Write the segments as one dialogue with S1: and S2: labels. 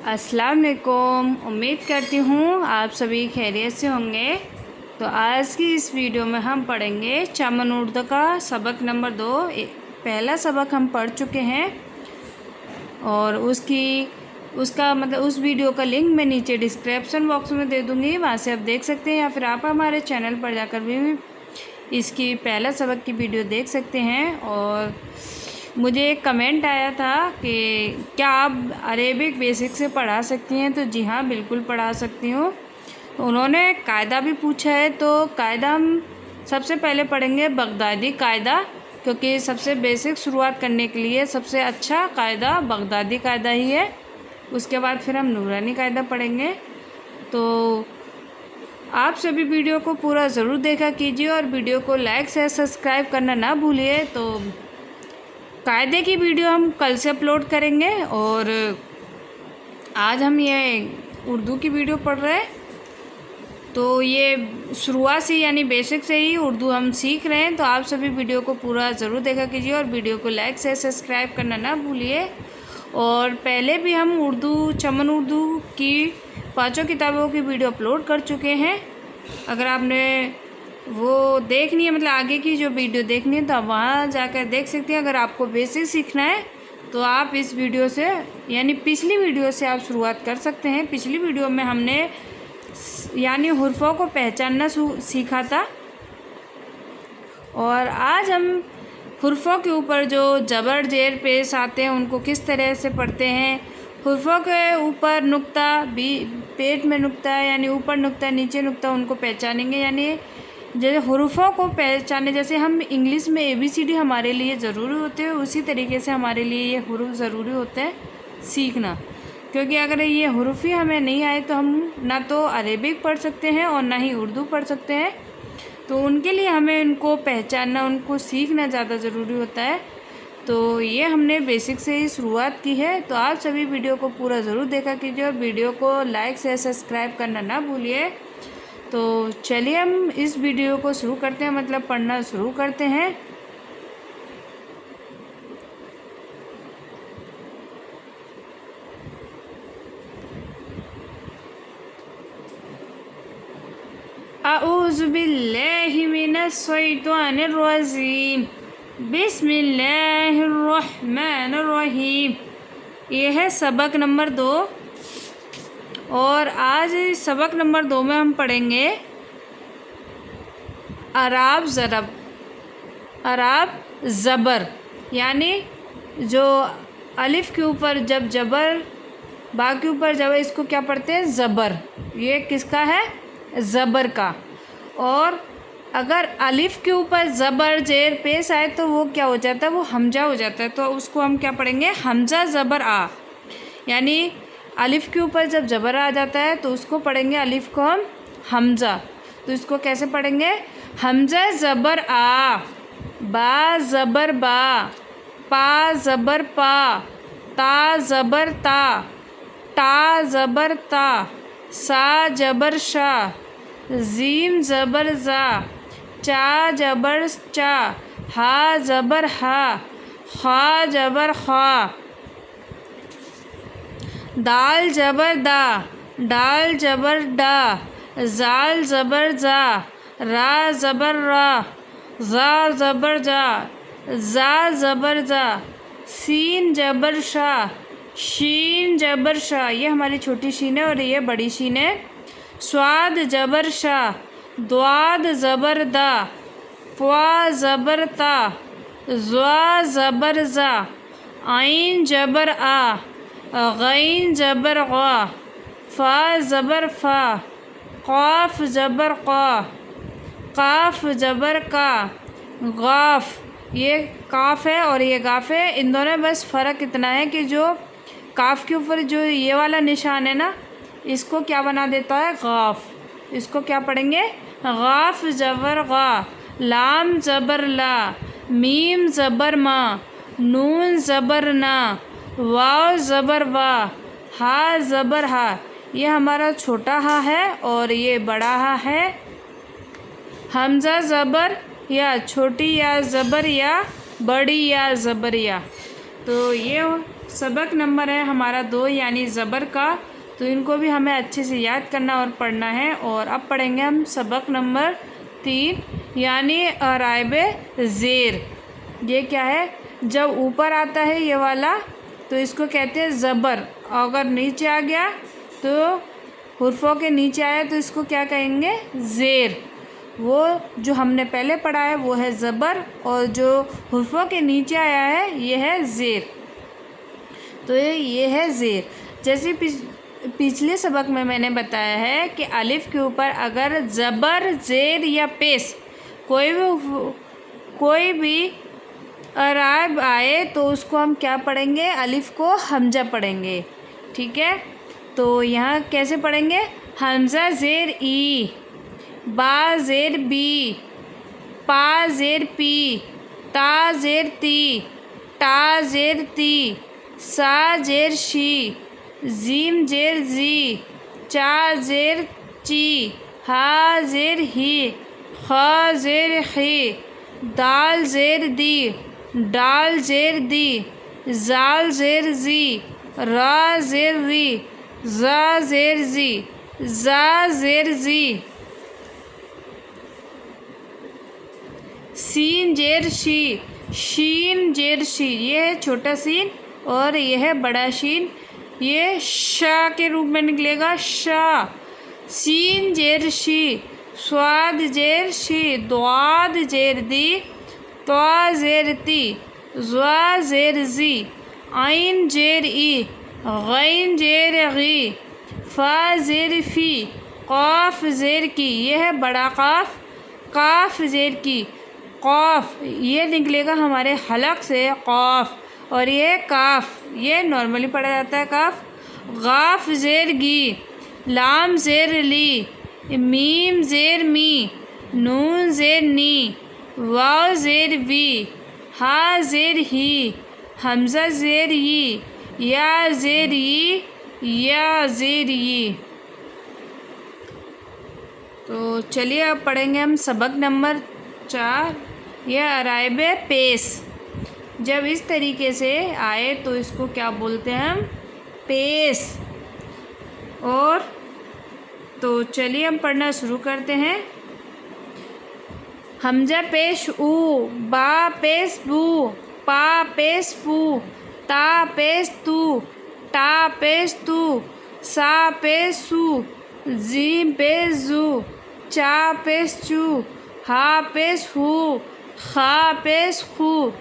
S1: अस्सलाम वालेकुम। उम्मीद करती हूँ आप सभी खैरियत से होंगे। तो आज की इस वीडियो में हम पढ़ेंगे चमन उर्दू का सबक नंबर 2। पहला सबक हम पढ़ चुके हैं और उसका उस वीडियो का लिंक मैं नीचे डिस्क्रिप्शन बॉक्स में दे दूँगी, वहाँ से आप देख सकते हैं, या फिर आप हमारे चैनल पर जाकर भी इसकी पहला सबक की वीडियो देख सकते हैं। और मुझे एक कमेंट आया था कि क्या आप अरेबिक बेसिक से पढ़ा सकती हैं, तो जी हाँ, बिल्कुल पढ़ा सकती हूँ। उन्होंने कायदा भी पूछा है, तो कायदा हम सबसे पहले पढ़ेंगे बगदादी कायदा, क्योंकि सबसे बेसिक शुरुआत करने के लिए सबसे अच्छा कायदा बगदादी कायदा ही है। उसके बाद फिर हम नूरानी कायदा पढ़ेंगे। तो आप सभी वीडियो को पूरा ज़रूर देखा कीजिए और वीडियो को लाइक से सब्सक्राइब करना ना भूलिए। तो कायदे की वीडियो हम कल से अपलोड करेंगे और आज हम ये उर्दू की वीडियो पढ़ रहे हैं। तो ये शुरुआत से यानी बेसिक से ही उर्दू हम सीख रहे हैं। तो आप सभी वीडियो को पूरा ज़रूर देखा कीजिए और वीडियो को लाइक से सब्सक्राइब करना ना भूलिए। और पहले भी हम चमन उर्दू की 5 किताबों की वीडियो अपलोड कर चुके हैं। अगर आपने वो देखनी है, मतलब आगे की जो वीडियो देखनी है, तो आप वहाँ जाकर देख सकते हैं। अगर आपको बेसिक सीखना है तो आप इस वीडियो से यानी पिछली वीडियो से आप शुरुआत कर सकते हैं। पिछली वीडियो में हमने यानी हुर्फ़ों को पहचानना सीखा था और आज हम हुर्फ़ों के ऊपर जो ज़बर ज़ेर पेश आते हैं उनको किस तरह से पढ़ते हैं। हुर्फ़ों के ऊपर नुक्ता भी, पेट में नुक्ता यानी ऊपर नुक्ता नीचे नुक्ता, उनको पहचानेंगे। यानी जैसे हुर्फ़ों को पहचाने, जैसे हम इंग्लिश में ABCD हमारे लिए ज़रूरी होते हैं, उसी तरीके से हमारे लिए ये हुरूफ ज़रूरी होते हैं सीखना। क्योंकि अगर ये हुरूफ ही हमें नहीं आए तो हम ना तो अरेबिक पढ़ सकते हैं और ना ही उर्दू पढ़ सकते हैं। तो उनके लिए हमें उनको पहचानना, उनको सीखना ज़्यादा ज़रूरी होता है। तो ये हमने बेसिक से ही शुरुआत की है। तो आप सभी वीडियो को पूरा ज़रूर देखा कीजिए और वीडियो को लाइक से सब्सक्राइब करना ना भूलिए। तो चलिए हम इस वीडियो को शुरू करते हैं, मतलब पढ़ना शुरू करते हैं। अऊज़ु बिल्लाहि मिनश शैतानिर रजीम, बिस्मिल्लाहिर रहमानिर रहीम। ये है सबक नंबर 2 और आज सबक नंबर 2 में हम पढ़ेंगे अराब ज़रब, अराब ज़बर, यानी जो अलिफ़ के ऊपर जब जबर, बा के ऊपर जबर, इसको क्या पढ़ते हैं? ज़बर। ये किसका है? ज़बर का। और अगर अलिफ़ के ऊपर ज़बर ज़ेर पेश आए तो वो क्या हो जाता है? वो हमजा हो जाता है। तो उसको हम क्या पढ़ेंगे? हमजा ज़बर आ। यानी अलिफ़ के ऊपर जब ज़बर आ जाता है तो उसको पढ़ेंगे, अलिफ़ को हम हमज़ा। तो इसको कैसे पढ़ेंगे? हमज़ा ज़बर आ, बा ज़बर बा, पा ज़बर पा, ता ज़बर ता, टा ज़बर ता, सा ज़बर शा, ज़ीम ज़बर ज़ा, चा ज़बर चा, हा ज़बर हा, खा ज़बर खा, दाल ज़बर दा, डाल ज़बर डा, ज़ाल ज़बर ज़ा, रा ज़बर रा, ज़ा ज़बर जा, ज़ा ज़बर ज़ा, सीन ज़बर शा, शीन ज़बर शा। ये हमारी छोटी शीन है और ये बड़ी शीन है। स्वाद ज़बर शा, द्वाद ज़बर दा, प्वा ज़बर ता, ज़्वा ज़बर ज़ा, आइन ज़बर आ, गैन ज़बर ग़ा, फ़ा ज़बर फ़ा, क़ाफ़ ज़बर क़ा, क़ाफ़ ज़बर का, ग़ाफ़। ये काफ़ है और ये गाफ़ है। इन दोनों में बस फ़र्क इतना है कि जो काफ़ के ऊपर जो ये वाला निशान है ना, इसको क्या बना देता है? ग़ाफ़। इसको क्या पढ़ेंगे? ग़ाफ़ ज़बर ग़ा, लाम ज़बर ला, मीम ज़बर मा, नून ज़बर ना, वाव ज़बर वा, हा ज़बर हा। ये हमारा छोटा हा है और ये बड़ा हा है। हमज़ा ज़बर या छोटी या ज़बर या बड़ी या ज़बर या। तो ये सबक नंबर है हमारा 2 यानी ज़बर का, तो इनको भी हमें अच्छे से याद करना और पढ़ना है। और अब पढ़ेंगे हम सबक नंबर 3 यानी अराइब ज़ेर। ये क्या है? जब ऊपर आता है ये वाला तो इसको कहते हैं ज़बर, अगर नीचे आ गया तो हुर्फ़ों के नीचे आया तो इसको क्या कहेंगे? ज़ेर। वो जो हमने पहले पढ़ा है वो है ज़बर, और जो हुर्फ़ों के नीचे आया है ये है ज़ेर। तो ये है ज़ेर। जैसे पिछले सबक में मैंने बताया है कि अलिफ़ के ऊपर अगर ज़बर, ज़ेर या पेश कोई भी अराब आए तो उसको हम क्या पढ़ेंगे? अलिफ़ को हमज़ा पढ़ेंगे। ठीक है, तो यहाँ कैसे पढ़ेंगे? हमज़ा ज़ेर ई, बा ज़ेर बी, पा ज़ेर पी, ता ज़ेर ती, टा ज़ेर ती, सा ज़ेर शी, जीम ज़ेर जी, चा ज़ेर ची, हा ज़ेर ही, खा ज़ेर ही, दाल ज़ेर दी, डाल ज़ेर दी, ज़ाल ज़ेर जी, रा ज़ेर री, ज़ा ज़ेर जी, ज़ा ज़ेर जी, सीन ज़ेर शी, शीन ज़ेर शी। ये है छोटा सीन और ये है बड़ा शीन, ये शा के रूप में निकलेगा, शा। सीन ज़ेर शी, स्वाद ज़ेर शी, द्वाद ज़ेर दी, त्वा ज़ेर ती, ज़्वा ज़ेर जी, आइन ज़ेर ई, गैन ज़ेर गी, फ़ा ज़ेर फ़ी, क़ाफ़ ज़ेर की। ये है बड़ा क़ाफ़, काफ़ ज़ेर की, क़ाफ़ ये निकलेगा हमारे हलक से क़ाफ़, और ये काफ़ ये नॉर्मली पढ़ा जाता है काफ़। गाफ़ ज़ेर गी, लाम ज़ेर ली, मीम ज़ेर मी, नून ज़ेर नी, वाव ज़ेर वी, हा ज़ेर ही, हमज़ा ज़ेर ई, या ज़ेर ई, या ज़ेर ई। तो चलिए अब पढ़ेंगे हम सबक नंबर 4, यह अराइब पेश। जब इस तरीके से आए तो इसको क्या बोलते हैं हम? पेश। और तो चलिए हम पढ़ना शुरू करते हैं। हमज़ा पेश ऊ, बा पेश बू, पा पेश पू, ता पेश तू, टा पेश तू, सा पेश सू, जीम पेश जू, चा पेश चू, हा पेश हू, खा पेश खू,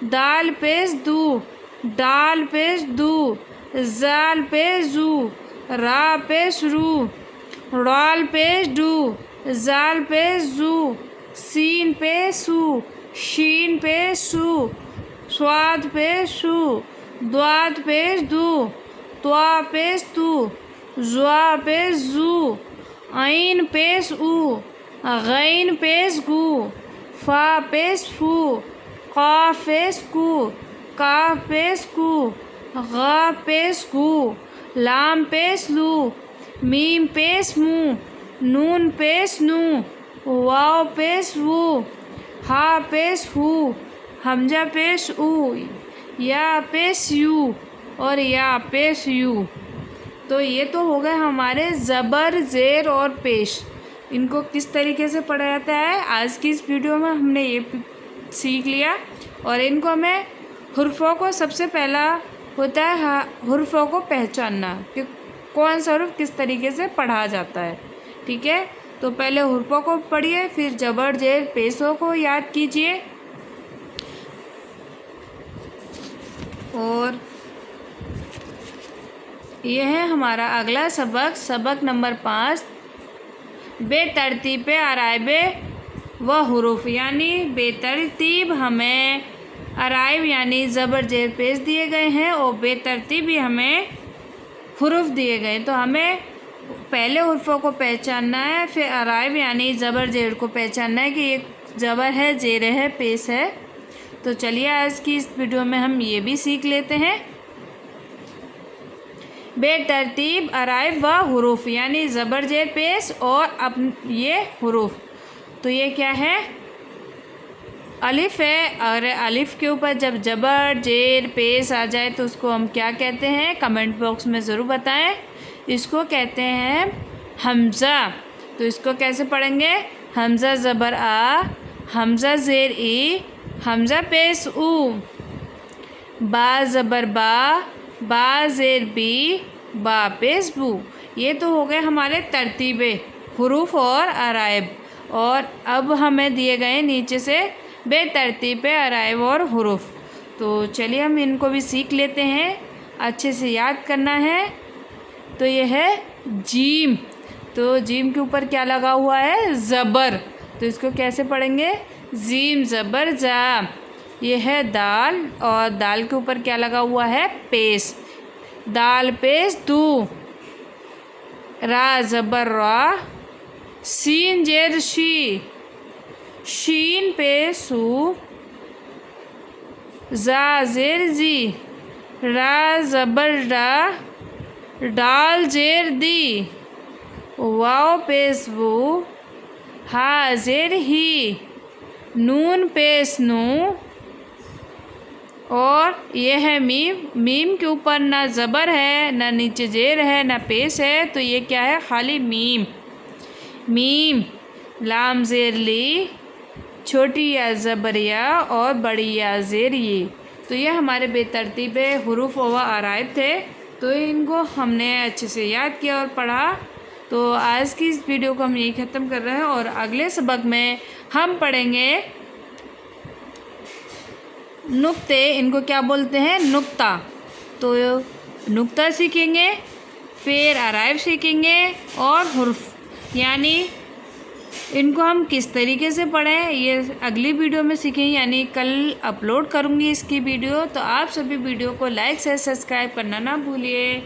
S1: दाल पेश दू, डाल पेश दू, जाल पेश जू, रा पेश रू, डाल पेश डू, जाल पेश जू, सीन पेश सू, शीन पेश सू, स्वाद पेश सू, द्वाद पेश दू, त्वा पेश तू, ज़्वा पेश जू, आइन पेश ऊ, गैन पेश गू, फ़ा पेश फू, क़ाफ़ पेश कू, काफ़ पेश कू, ग़ा पेश गू, लाम पेश लू, मीम पेश मू, नून पेश नू, वाव पेश वू, हा पेश हू, हमज़ा पेश ऊ, या पेश यू, और या पेश यू। तो ये तो हो गए हमारे ज़बर, ज़ेर और पेश। इनको किस तरीके से पढ़ा जाता है आज की इस वीडियो में हमने ये सीख लिया। और इनको हमें हुर्फ़ों को सबसे पहला होता है हुर्फ़ों को पहचानना कि कौन सा हुर्फ़ किस तरीके से पढ़ा जाता है। ठीक है, तो पहले हुर्फ़ों को पढ़िए, फिर ज़बर, ज़ेर, पेशों को याद कीजिए। और यह है हमारा अगला सबक, सबक नंबर 5, बेतरतीब अराइब व हुरूफ। यानी बेतरतीब हमें अराइब यानी ज़बर, ज़ेर, पेश दिए गए हैं और बेतरतीब भी हमें हुरूफ दिए गए। तो हमें पहले हुर्फ़ों को पहचानना है, फिर अराइब यानी ज़बर, ज़ेर को पहचानना है कि ये ज़बर है, ज़ेर है, पेश है। तो चलिए आज की इस वीडियो में हम ये भी सीख लेते हैं। बेतरतीब अराइब व हुरूफ यानी ज़बर, ज़ेर, पेश और अब ये हुरूफ। तो ये क्या है? الف ہے اور الف کے اوپر جب جبر زیر پیش آ جائے تو اس کو ہم کیا کہتے ہیں؟ کمنٹ باکس میں ضرور بتائیں۔ اس کو کہتے ہیں حمزہ۔ تو اس کو کیسے پڑھیں گے؟ حمزہ زبر آ، حمزہ زیر ای، حمزہ پیش او، با زبر با، با زیر بی، با پیش بو۔ یہ تو ہو گئے ہمارے ترتیب حروف اور عرائب، اور اب ہمیں دیے گئے نیچے سے بے ترتیب عرائب اور حروف۔ تو چلیے ہم ان کو بھی سیکھ لیتے ہیں، اچھے سے یاد کرنا ہے۔ تو یہ ہے جیم۔ تو جیم کے اوپر کیا لگا ہوا ہے؟ زبر۔ تو اس کو کیسے پڑھیں گے؟ زیم زبر زا۔ یہ ہے دال، اور دال کے اوپر کیا لگا ہوا ہے؟ پیش، دال پیش دو۔ را زبر را، سین زیر شی، شین پیش سو، زا زیر زی، را زبر را، ڈال زیر دی، واو پیش وو، ہا زیر ہی، نون پیش نو، اور یہ ہے میم۔ میم کے اوپر نہ زبر ہے، نہ نیچے زیر ہے، نہ پیش ہے، تو یہ کیا ہے؟ خالی میم۔ میم، لام زیر لی، چھوٹی یا زبر یا اور بڑی یا زیر یہ۔ تو یہ ہمارے بے ترتیب حروف و عرائب تھے، تو ان کو ہم نے اچھے سے یاد کیا اور پڑھا۔ تو آج کی اس ویڈیو کو ہم یہی ختم کر رہے ہیں، اور اگلے سبق میں ہم پڑھیں گے نقطے۔ ان کو کیا بولتے ہیں؟ نقطہ۔ تو نقطہ سیکھیں گے، پھر عرائب سیکھیں گے، اور حروف، یعنی ان کو ہم کس طریقے سے پڑھیں یہ اگلی ویڈیو میں سیکھیں، یعنی کل اپلوڈ کروں گی اس کی ویڈیو۔ تو آپ سبھی ویڈیو کو لائک سے سبسکرائب کرنا نہ بھولیے۔